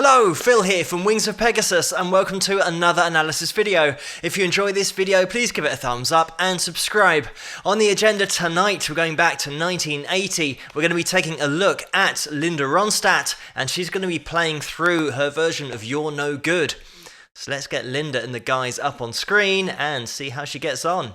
Hello, Phil here from Wings of Pegasus and welcome to another analysis video. If you enjoy this video, please give it a thumbs up and subscribe. On the agenda tonight, we're going back to 1980. We're going to be taking a look at Linda Ronstadt and she's going to be playing through her version of You're No Good. So let's get Linda and the guys up on screen and see how she gets on.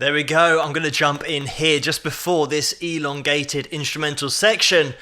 There we go. I'm going to jump in here just before this elongated instrumental section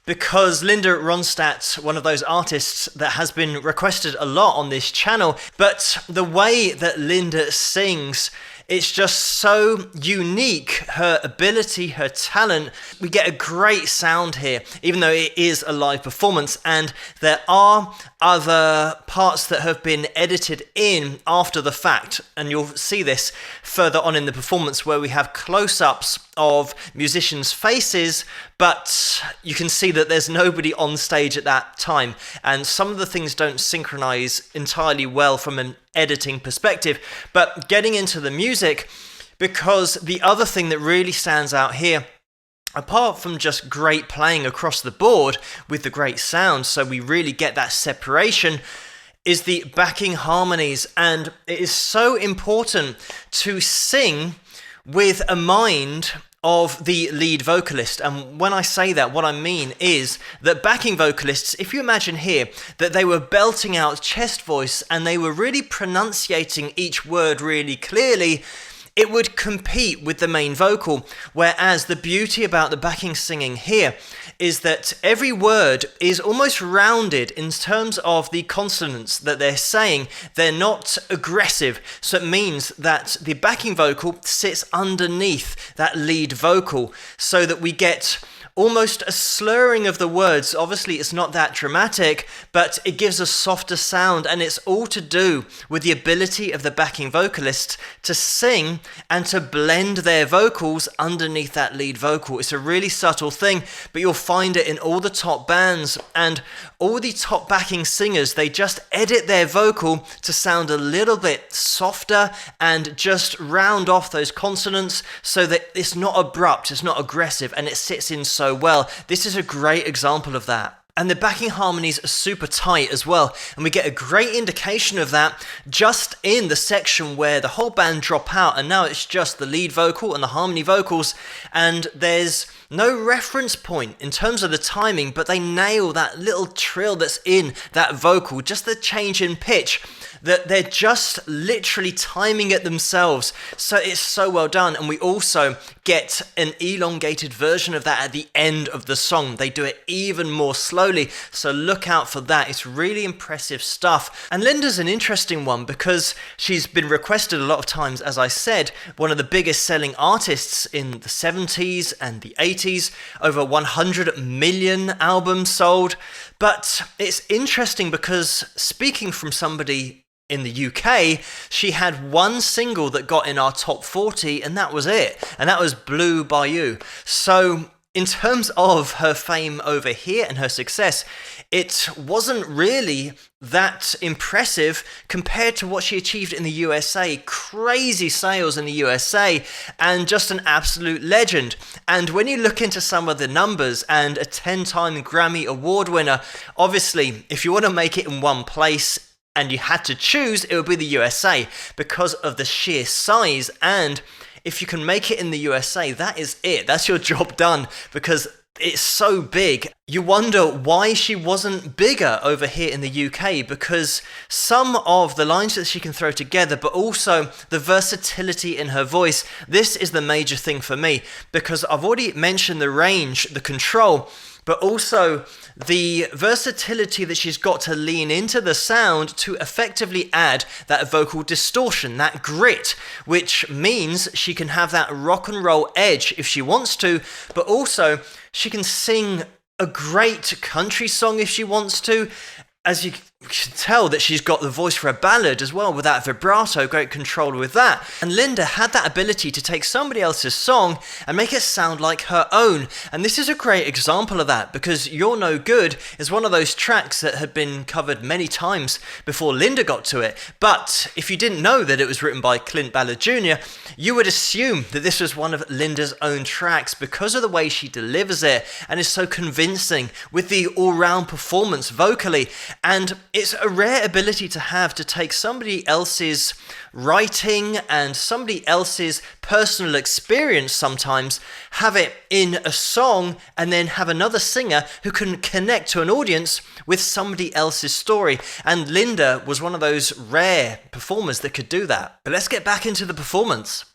because Linda Ronstadt, one of those artists that has been requested a lot on this channel, but the way that Linda sings, it's just so unique, her ability, her talent. We get a great sound here, even though it is a live performance, and there are other parts that have been edited in after the fact, and you'll see this further on in the performance where we have close-ups of musicians' faces, but you can see that there's nobody on stage at that time, and some of the things don't synchronize entirely well from an editing perspective. But getting into the music, because the other thing that really stands out here, apart from just great playing across the board with the great sound, so we really get that separation, is the backing harmonies. And it is so important to sing with a mind of the lead vocalist. And when I say that, what I mean is that backing vocalists, if you imagine here that they were belting out chest voice and they were really pronunciating each word really clearly, it would compete with the main vocal. Whereas the beauty about the backing singing here is that every word is almost rounded in terms of the consonants that they're saying. They're not aggressive, so it means that the backing vocal sits underneath that lead vocal so that we get almost a slurring of the words. Obviously, it's not that dramatic, but it gives a softer sound, and it's all to do with the ability of the backing vocalist to sing and to blend their vocals underneath that lead vocal. It's a really subtle thing, but you'll find it in all the top bands, and all the top backing singers, they just edit their vocal to sound a little bit softer and just round off those consonants so that it's not abrupt, it's not aggressive, and it sits in so well. This is a great example of that. And the backing harmonies are super tight as well, and we get a great indication of that just in the section where the whole band drop out and now it's just the lead vocal and the harmony vocals, and there's no reference point in terms of the timing, but they nail that little trill that's in that vocal, just the change in pitch, that they're just literally timing it themselves. So it's so well done. And we also get an elongated version of that at the end of the song. They do it even more slowly, so look out for that. It's really impressive stuff. And Linda's an interesting one because she's been requested a lot of times, as I said, one of the biggest selling artists in the 70s and the 80s, over 100 million albums sold. But it's interesting because, speaking from somebody in the UK, she had one single that got in our top 40, and that was it. And that was Blue Bayou. So in terms of her fame over here and her success, it wasn't really that impressive compared to what she achieved in the USA. Crazy sales in the USA, and just an absolute legend. And when you look into some of the numbers, and a 10-time Grammy Award winner, obviously, if you want to make it in one place, and you had to choose, it would be the USA because of the sheer size. And if you can make it in the USA, that is it. That's your job done because it's so big. You wonder why she wasn't bigger over here in the UK, because some of the lines that she can throw together, but also the versatility in her voice. This is the major thing for me, because I've already mentioned the range, the control, but also the versatility that she's got to lean into the sound to effectively add that vocal distortion, that grit, which means she can have that rock and roll edge if she wants to, but also she can sing a great country song if she wants to. As you can tell that she's got the voice for a ballad as well with that vibrato, great control with that. And Linda had that ability to take somebody else's song and make it sound like her own. And this is a great example of that, because You're No Good is one of those tracks that had been covered many times before Linda got to it. But if you didn't know that it was written by Clint Ballard Jr., you would assume that this was one of Linda's own tracks because of the way she delivers it and is so convincing with the all-round performance vocally. And it's a rare ability to have, to take somebody else's writing and somebody else's personal experience sometimes, have it in a song, and then have another singer who can connect to an audience with somebody else's story. And Linda was one of those rare performers that could do that. But let's get back into the performance.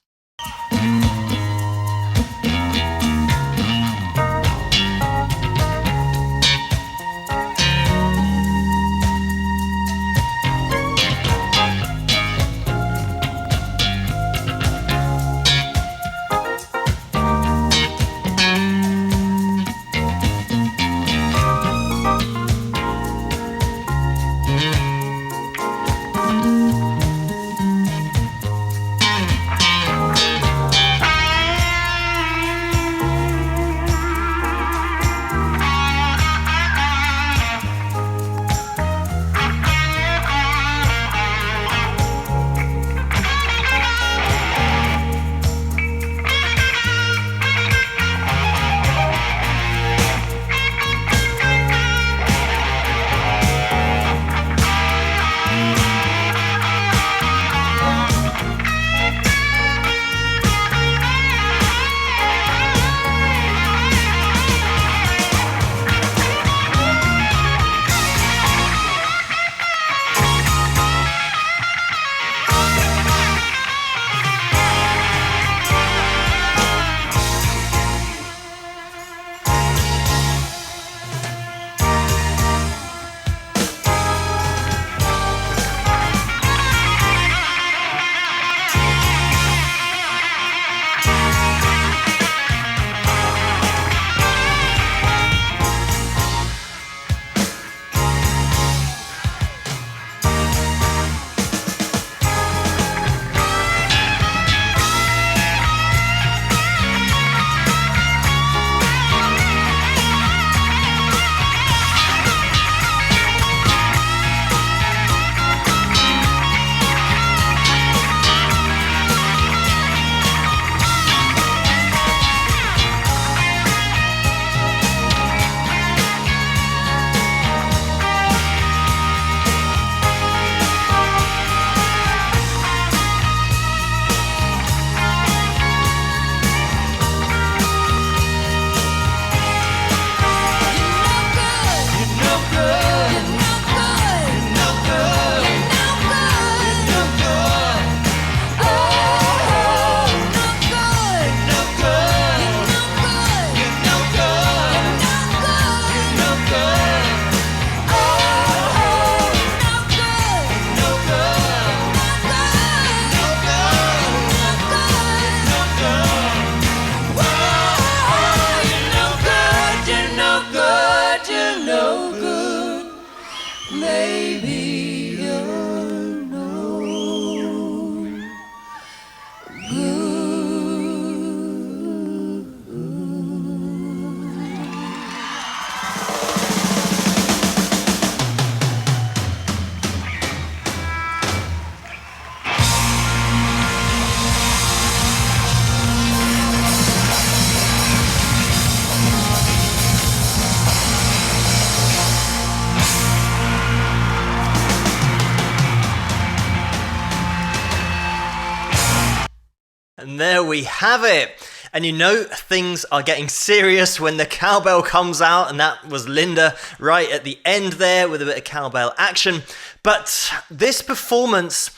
And there we have it. And you know things are getting serious when the cowbell comes out, and that was Linda right at the end there with a bit of cowbell action. But this performance,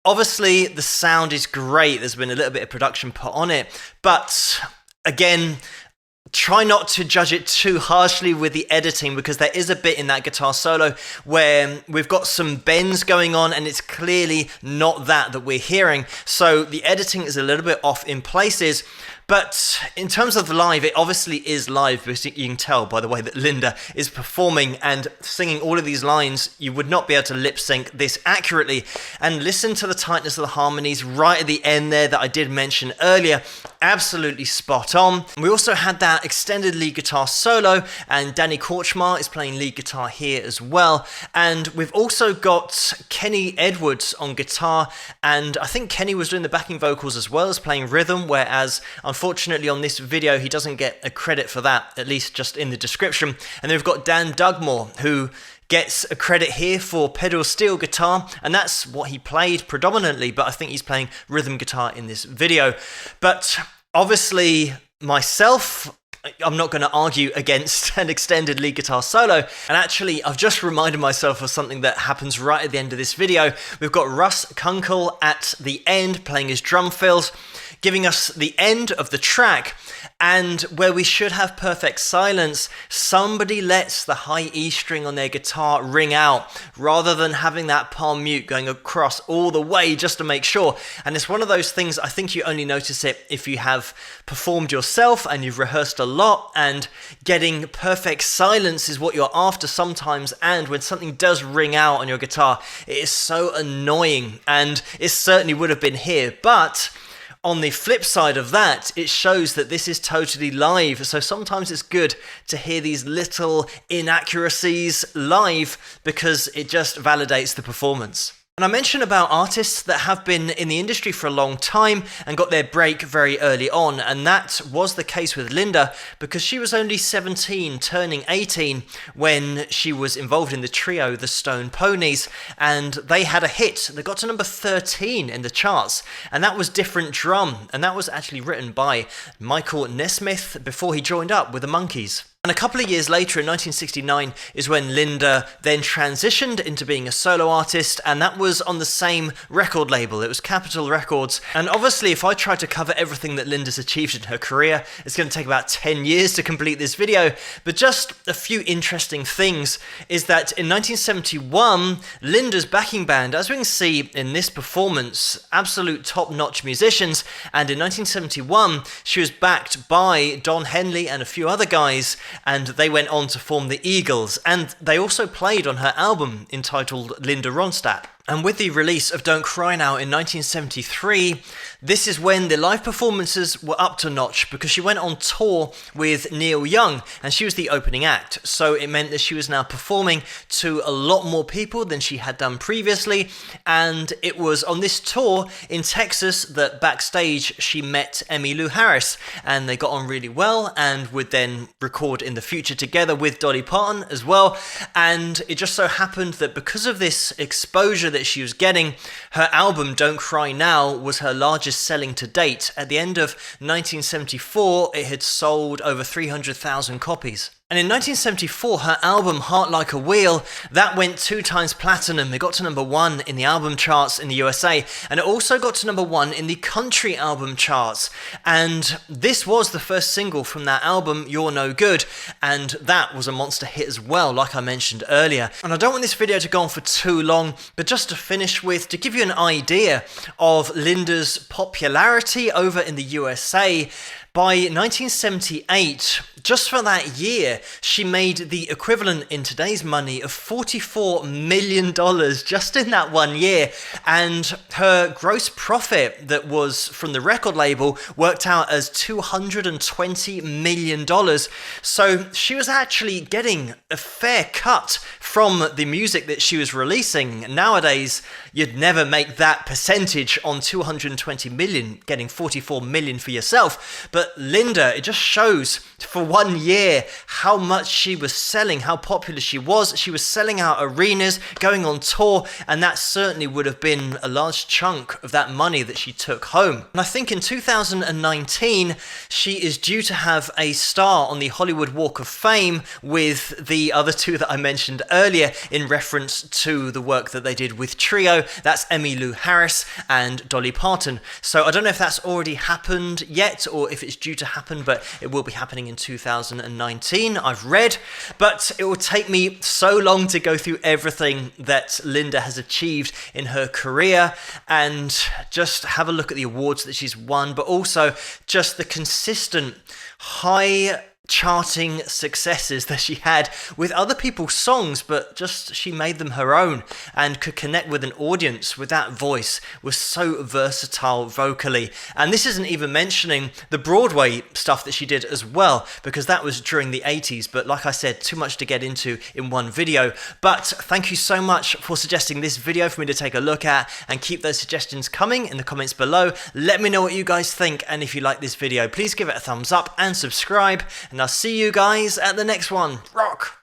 obviously the sound is great. There's been a little bit of production put on it. But again, try not to judge it too harshly with the editing, because there is a bit in that guitar solo where we've got some bends going on and it's clearly not that we're hearing. So the editing is a little bit off in places. But in terms of live, it obviously is live, because you can tell by the way that Linda is performing and singing all of these lines. You would not be able to lip sync this accurately. And listen to the tightness of the harmonies right at the end there that I did mention earlier. Absolutely spot on. We also had that extended lead guitar solo, and Danny Korchmar is playing lead guitar here as well. And we've also got Kenny Edwards on guitar, and I think Kenny was doing the backing vocals as well as playing rhythm, whereas unfortunately on this video he doesn't get a credit for that, at least just in the description. And then we've got Dan Dugmore, who gets a credit here for pedal steel guitar, and that's what he played predominantly, but I think he's playing rhythm guitar in this video. But obviously myself, I'm not going to argue against an extended lead guitar solo. And actually, I've just reminded myself of something that happens right at the end of this video. We've got Russ Kunkel at the end playing his drum fills, giving us the end of the track. And where we should have perfect silence, somebody lets the high E string on their guitar ring out, rather than having that palm mute going across all the way just to make sure. And it's one of those things, I think you only notice it if you have performed yourself and you've rehearsed a lot, and getting perfect silence is what you're after sometimes. And when something does ring out on your guitar, it is so annoying, and it certainly would have been here. But on the flip side of that, it shows that this is totally live. So sometimes it's good to hear these little inaccuracies live, because it just validates the performance. And I mentioned about artists that have been in the industry for a long time and got their break very early on, and that was the case with Linda, because she was only 17, turning 18, when she was involved in the trio The Stone Ponies, and they had a hit. They got to number 13 in the charts, and that was Different Drum, and that was actually written by Michael Nesmith before he joined up with the Monkees. And a couple of years later, in 1969, is when Linda then transitioned into being a solo artist, and that was on the same record label. It was Capitol Records. And obviously, if I try to cover everything that Linda's achieved in her career, it's going to take about 10 years to complete this video. But just a few interesting things is that in 1971, Linda's backing band, as we can see in this performance, absolute top-notch musicians. And in 1971, she was backed by Don Henley and a few other guys, and they went on to form the Eagles, and they also played on her album entitled Linda Ronstadt. And with the release of Don't Cry Now in 1973, this is when the live performances were up to notch, because she went on tour with Neil Young and she was the opening act. So it meant that she was now performing to a lot more people than she had done previously. And it was on this tour in Texas that backstage she met Emmylou Harris, and they got on really well and would then record in the future together with Dolly Parton as well. And it just so happened that because of this exposure that she was getting, her album Don't Cry Now was her largest selling to date. At the end of 1974, it had sold over 300,000 copies. And in 1974, her album Heart Like a Wheel, that went 2 times platinum. It got to number 1 in the album charts in the USA, and it also got to number 1 in the country album charts. And this was the first single from that album, You're No Good, and that was a monster hit as well, like I mentioned earlier. And I don't want this video to go on for too long, but just to finish with, to give you an idea of Linda's popularity over in the USA, by 1978, just for that year, she made the equivalent in today's money of $44 million just in that 1 year. And her gross profit that was from the record label worked out as $220 million. So she was actually getting a fair cut from the music that she was releasing. Nowadays, you'd never make that percentage on 220 million, getting 44 million for yourself. But But Linda, it just shows for 1 year how much she was selling, how popular she was. She was selling out arenas, going on tour, and that certainly would have been a large chunk of that money that she took home. And I think in 2019, she is due to have a star on the Hollywood Walk of Fame with the other two that I mentioned earlier in reference to the work that they did with Trio. That's Emmylou Harris and Dolly Parton. So I don't know if that's already happened yet or if it's due to happen, but it will be happening in 2019, I've read. But it will take me so long to go through everything that Linda has achieved in her career and just have a look at the awards that she's won, but also just the consistent high charting successes that she had with other people's songs, but just she made them her own and could connect with an audience with that voice, was so versatile vocally. And this isn't even mentioning the Broadway stuff that she did as well, because that was during the 80s, but like I said, too much to get into in one video. But thank you so much for suggesting this video for me to take a look at, and keep those suggestions coming in the comments below. Let me know what you guys think, and if you like this video, please give it a thumbs up and subscribe, and I'll see you guys at the next one. Rock!